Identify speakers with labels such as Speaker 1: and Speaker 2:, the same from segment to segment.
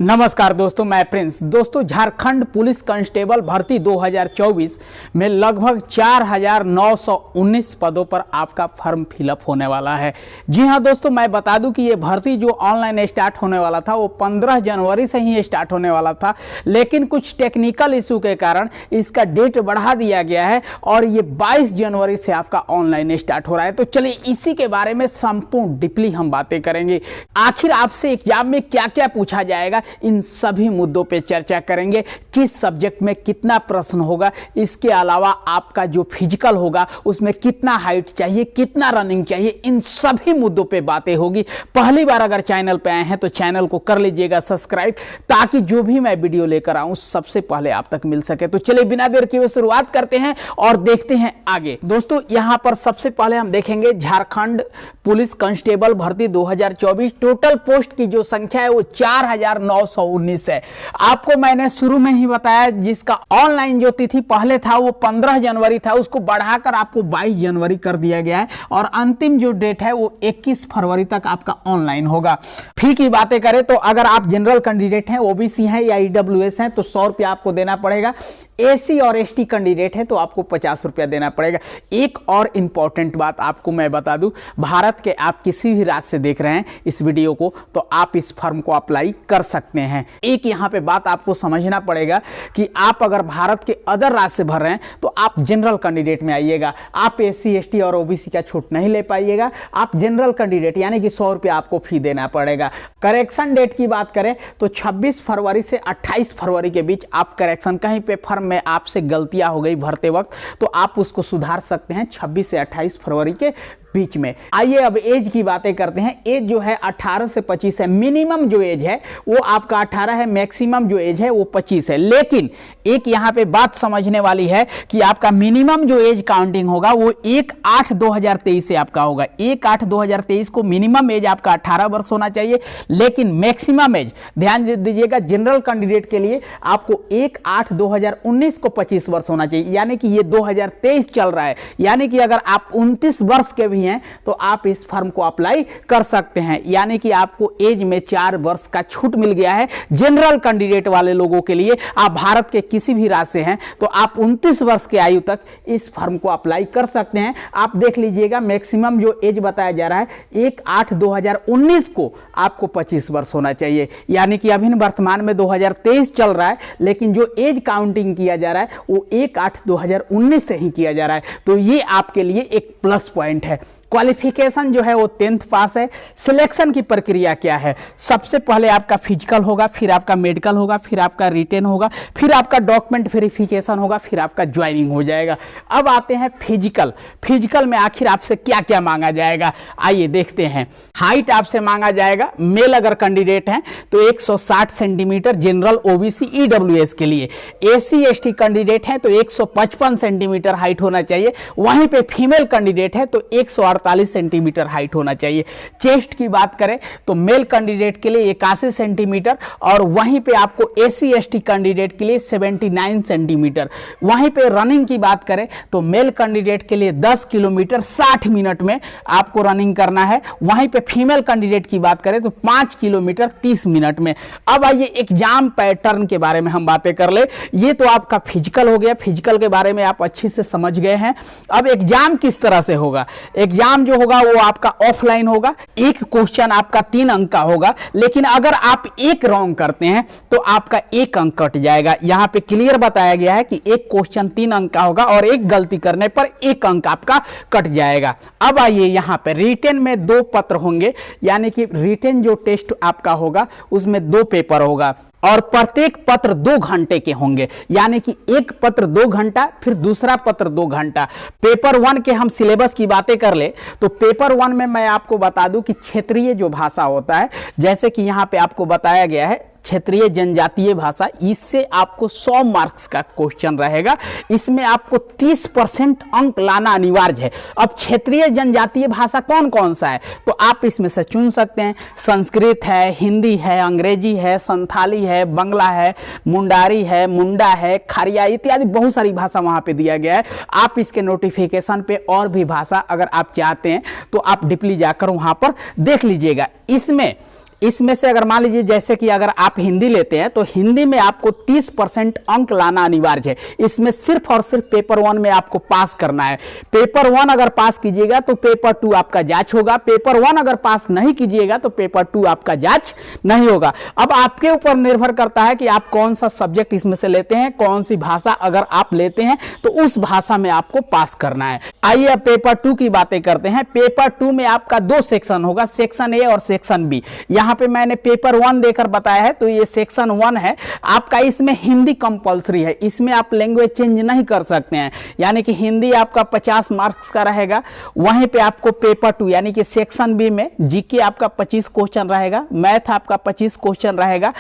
Speaker 1: नमस्कार दोस्तों, मैं प्रिंस। दोस्तों, झारखंड पुलिस कांस्टेबल भर्ती 2024 में लगभग 4,919 पदों पर आपका फॉर्म फिलअप होने वाला है। जी हां दोस्तों, मैं बता दूं कि ये भर्ती जो ऑनलाइन स्टार्ट होने वाला था वो 15 जनवरी से ही स्टार्ट होने वाला था, लेकिन कुछ टेक्निकल इशू के कारण इसका डेट बढ़ा दिया गया है और ये 22 जनवरी से आपका ऑनलाइन स्टार्ट हो रहा है। तो चलिए इसी के बारे में संपूर्ण डीपली हम बातें करेंगे। आखिर आपसे एग्जाम में क्या क्या पूछा जाएगा, इन सभी मुद्दों पे चर्चा करेंगे। किस सब्जेक्ट में कितना प्रश्न होगा, इसके अलावा आपका जो फिजिकल होगा उसमें कितना हाइट चाहिए, कितना रनिंग चाहिए, इन सभी मुद्दों पे बातें होगी। पहली बार अगर चैनल पे आए हैं तो चैनल को कर लीजिएगा सब्सक्राइब, ताकि जो भी मैं वीडियो लेकर आऊं सबसे पहले आप तक मिल सके। तो चलिए बिना देर किए शुरुआत करते हैं और देखते हैं आगे। दोस्तों, यहां पर सबसे पहले हम देखेंगे झारखंड पुलिस कांस्टेबल भर्ती 2024। टोटल पोस्ट की जो संख्या है वो 4,919 है। आपको मैंने शुरू में ही बताया, जिसका ऑनलाइन जो तिथि पहले था वो 15 जनवरी था, उसको बढ़ाकर आपको 22 जनवरी कर दिया गया है और अंतिम जो डेट है वो 21 फरवरी तक आपका ऑनलाइन होगा। फी की बातें करें तो अगर आप जनरल कैंडिडेट हैं, ओबीसी हैं या ईडब्ल्यूएस हैं तो 100 रुपया आपको देना पड़ेगा। एसी और एसटी कैंडिडेट है तो आपको 50 रुपया देना पड़ेगा। एक और इंपॉर्टेंट बात आपको मैं बता दूं, भारत के आप किसी भी राज्य से देख रहे हैं इस वीडियो को तो आप इस फॉर्म को अप्लाई कर सकते हैं। एक यहाँ पे बात आपको समझना पड़ेगा कि आप अगर भारत के अदर राज्य से भर रहे हैं तो आप जनरल कैंडिडेट में आइएगा। आप एससी एसटी और ओबीसी का छूट नहीं ले पाइएगा। आप जनरल कैंडिडेट यानी कि 100 रुपया आपको फी देना पड़ेगा। करेक्शन डेट की बात करें तो 26 फरवरी से 28 फरवरी के बीच आप करेक्शन, कहीं पे फॉर्म में आपसे गलतियां हो गई भरते वक्त तो आप उसको सुधार सकते हैं 26 से 28 फरवरी के बीच में। आइए अब एज की बातें करते हैं। एज जो है 18 से 25 है। मिनिमम जो एज है वो आपका 18 है, मैक्सिमम जो एज है वो 25 है। लेकिन एक यहां पे बात समझने वाली है कि आपका मिनिमम जो एज काउंटिंग होगा वो 1/8/2023 से आपका होगा। 1/8/2023 को मिनिमम एज आपका 18 वर्ष होना चाहिए, लेकिन मैक्सिमम एज ध्यान दीजिएगा जनरल कैंडिडेट के लिए आपको 1/8/2019 को 25 वर्ष होना चाहिए। यानी कि ये 2023 चल रहा है, यानी कि अगर आप 29 वर्ष के भी हैं तो आप इस फॉर्म को अप्लाई कर सकते हैं। यानी कि आपको एज में 4 वर्ष का छूट मिल गया है जनरल कैंडिडेट वाले लोगों के लिए। आप भारत के किसी भी राज्य से हैं तो आप 29 वर्ष की आयु तक इस फॉर्म को अप्लाई कर सकते हैं। आप देख लीजिएगा मैक्सिमम जो एज बताया जा रहा है 1/8/2019 को आपको 25 वर्ष होना चाहिए। यानी कि अभी वर्तमान में 2023 चल रहा है, लेकिन जो एज काउंटिंग किया जा रहा है वो 1/8/2019 से ही किया जा रहा है। तो ये आपके लिए एक प्लस पॉइंट है। क्वालिफिकेशन जो है वो 10th पास है। सिलेक्शन की प्रक्रिया क्या है? सबसे पहले आपका फिजिकल होगा, फिर आपका मेडिकल होगा, फिर आपका रिटेन होगा, फिर आपका डॉक्यूमेंट वेरिफिकेशन होगा, फिर आपका ज्वाइनिंग हो जाएगा। अब आते हैं फिजिकल। फिजिकल में आखिर आपसे क्या क्या मांगा जाएगा, आइए देखते हैं। हाइट आपसे मांगा जाएगा, मेल अगर कैंडिडेट हैं तो 160 सेंटीमीटर जनरल, ओबीसी, ईडब्ल्यूएस के लिए। एससी एसटी कैंडिडेट हैं तो 155 सेंटीमीटर हाइट होना चाहिए। वहीं पे फीमेल कैंडिडेट है तो 148 सेंटीमीटर हाइट होना चाहिए। चेस्ट की बात करें तो मेल कैंडिडेट के लिए 81 सेंटीमीटर और वहीं पे आपको एससी एसटी कैंडिडेट के लिए 79 सेंटीमीटर। वहीं पे रनिंग की बात करें तो मेल कैंडिडेट के लिए 10 किलोमीटर 60 मिनट में आपको रनिंग करना है। वहीं पे फीमेल कैंडिडेट की बात करें तो 5 किलोमीटर 30 मिनट में। अब आइए एग्जाम पैटर्न के बारे में हम बातें कर ले। ये तो आपका फिजिकल हो गया, फिजिकल के बारे में आप अच्छी से समझ गए हैं। अब एग्जाम किस तरह से होगा? एग्जाम जो होगा वो आपका ऑफलाइन होगा। एक क्वेश्चन आपका 3 अंक का होगा, लेकिन अगर आप एक रॉन्ग करते हैं तो आपका 1 अंक कट जाएगा। यहां पे क्लियर बताया गया है कि एक क्वेश्चन 3 अंक का होगा और एक गलती करने पर 1 अंक आपका कट जाएगा। अब आइए यहां पे रिटेन में 2 पत्र होंगे, यानी कि रिटेन जो टेस्ट आपका होगा उसमें 2 पेपर होगा और प्रत्येक पत्र 2 घंटे के होंगे। यानी कि एक पत्र 2 घंटा, फिर दूसरा पत्र 2 घंटा। पेपर 1 के हम सिलेबस की बातें कर ले तो पेपर 1 में मैं आपको बता दूं कि क्षेत्रीय जो भाषा होता है, जैसे कि यहां पे आपको बताया गया है क्षेत्रीय जनजातीय भाषा, इससे आपको 100 मार्क्स का क्वेश्चन रहेगा। इसमें आपको 30% अंक लाना अनिवार्य है। अब क्षेत्रीय जनजातीय भाषा कौन कौन सा है तो आप इसमें से चुन सकते हैं। संस्कृत है, हिंदी है, अंग्रेजी है, संथाली है, बंगला है, मुंडारी है, मुंडा है, खरिया इत्यादि बहुत सारी भाषा वहां पे दिया गया है। आप इसके नोटिफिकेशन पे और भी भाषा अगर आप चाहते हैं तो आप डीपली जाकर वहां पर देख लीजिएगा। इसमें इसमें से अगर मान लीजिए जैसे कि अगर आप हिंदी लेते हैं तो हिंदी में आपको 30% अंक लाना अनिवार्य है। इसमें सिर्फ और सिर्फ पेपर 1 में आपको पास करना है। पेपर 1 अगर पास कीजिएगा तो पेपर 2 आपका जांच होगा, पेपर 1 अगर पास नहीं कीजिएगा तो पेपर 2 आपका जांच नहीं होगा। अब आपके ऊपर निर्भर करता है कि आप कौन सा सब्जेक्ट इसमें से लेते हैं, कौन सी भाषा अगर आप लेते हैं तो उस भाषा में आपको पास करना है। आइए अब पेपर 2 की बातें करते हैं। पेपर 2 में आपका 2 सेक्शन होगा, सेक्शन ए और सेक्शन बी। यहां पे मैंने पेपर 1 देकर बताया है तो ये सेक्शन 1 है आपका। इसमें हिंदी कंपलसरी है, इसमें आप लैंग्वेज चेंज नहीं कर सकते हैं, यानी कि हिंदी आपका 50 मार्क्स का रहेगा। वहीं पे आपको पेपर 2 यानी कि सेक्शन बी में जीके आपका 25 क्वेश्चन रहेगा, मैथ आपका 25 क्वेश्चन रहेगा।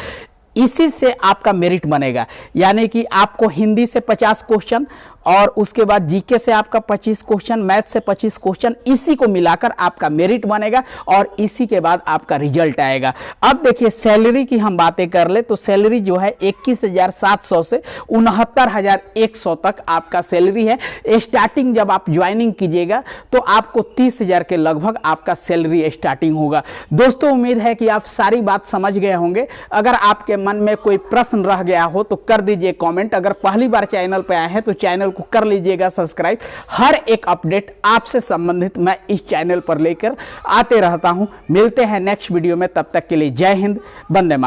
Speaker 1: इसी से आपका मेरिट बनेगा, यानी कि आपको हिंदी से 50 क्वेश्चन और उसके बाद जीके से आपका 25 क्वेश्चन, मैथ से 25 क्वेश्चन, इसी को मिलाकर आपका मेरिट बनेगा और इसी के बाद आपका रिजल्ट आएगा। अब देखिए सैलरी की हम बातें कर ले तो सैलरी जो है 21,700 से 69,100 तक आपका सैलरी है। स्टार्टिंग जब आप ज्वाइनिंग कीजिएगा तो आपको 30,000 के लगभग आपका सैलरी स्टार्टिंग होगा। दोस्तों उम्मीद है कि आप सारी बात समझ गए होंगे। अगर आपके मन में कोई प्रश्न रह गया हो तो कर दीजिए कमेंट। अगर पहली बार चैनल पर आए हैं तो चैनल को कर लीजिएगा सब्सक्राइब। हर एक अपडेट आपसे संबंधित मैं इस चैनल पर लेकर आते रहता हूं। मिलते हैं नेक्स्ट वीडियो में, तब तक के लिए जय हिंद, वंदे मातरम।